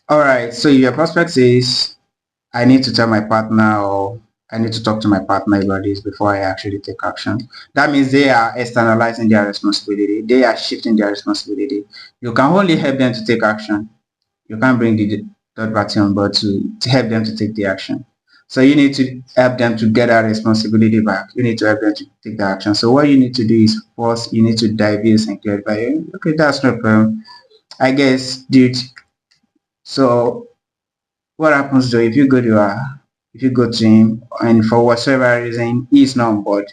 All right. So your prospect says, I need to tell my partner, or I need to talk to my partner about this before I actually take action. That means they are externalizing their responsibility. They are shifting their responsibility. You can only help them to take action. You can't bring the third party on board to help them to take the action. So you need to help them to get that responsibility back. You need to help them to take the action. So what you need to do is first you need to divulge and clarify. Okay, that's no problem. I guess, dude. So what happens though if you go to him and for whatever reason he's not on board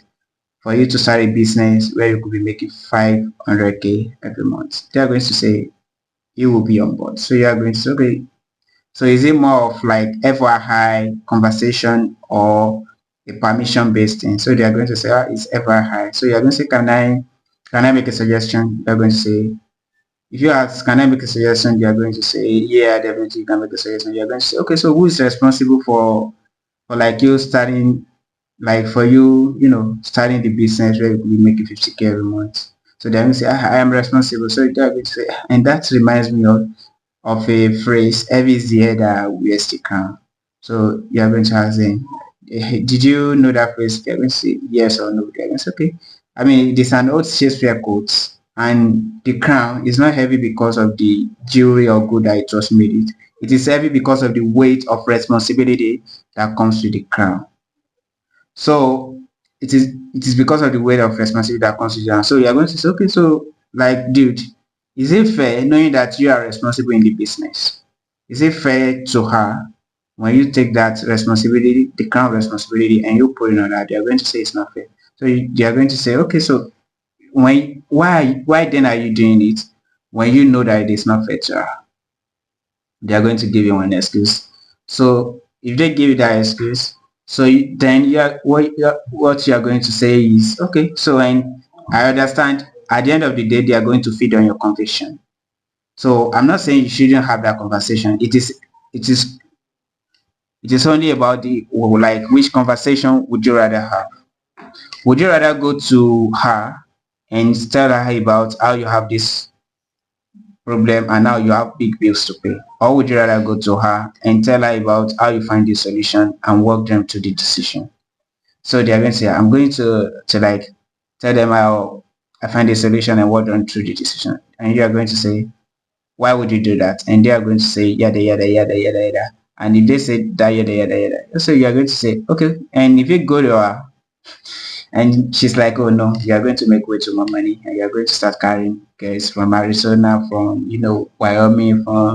for you to start a business where you could be making 500k every month? They are going to say you will be on board. So you are going to say, okay, so is it more of like FYI conversation or a permission based thing? So they are going to say, it's FYI. So you are going to say, can I make a suggestion? They are going to say, if you ask, can I make a suggestion? You are going to say, yeah, definitely you can make a suggestion. You are going to say, okay, so who is responsible for like you starting, like for you, starting the business where you could be making 50k every month? So they're going to say, I am responsible. So they're going to say, and that reminds me of a phrase, heavy is the head that wears the crown. So you are going to ask them, did you know that phrase? They're going to say yes or no. They're going to say, okay. I mean, it is an old Shakespeare quote, and the crown is not heavy because of the jewelry or good that it was made it. It is heavy because of the weight of responsibility that comes with the crown. So it is because of the weight of responsibility that comes with the crown. So you are going to say, okay, so like, dude, is it fair knowing that you are responsible in the business? Is it fair to her when you take that responsibility, the crown responsibility, and you put it on her? They are going to say it's not fair. So they are going to say, okay, so why then are you doing it when you know that it is not fair to her? They are going to give you one excuse. So if they give you that excuse, so then what you are going to say is, okay, so, and I understand at the end of the day they are going to feed on your conviction. So I'm not saying you shouldn't have that conversation. It is only about the, like, which conversation would you rather have? Would you rather go to her and tell her about how you have this problem and now you have big bills to pay? Or would you rather go to her and tell her about how you find the solution and walk them to the decision? So they are going to say, I'm going to like tell them how I find the solution and walk them through the decision. And you are going to say, why would you do that? And they are going to say yada yada yada yada yada. And if they say that yada yada yada, so you are going to say, okay. And if you go to her and she's like, oh no, you are going to make way too much money and you're going to start carrying guys from Arizona, from Wyoming, from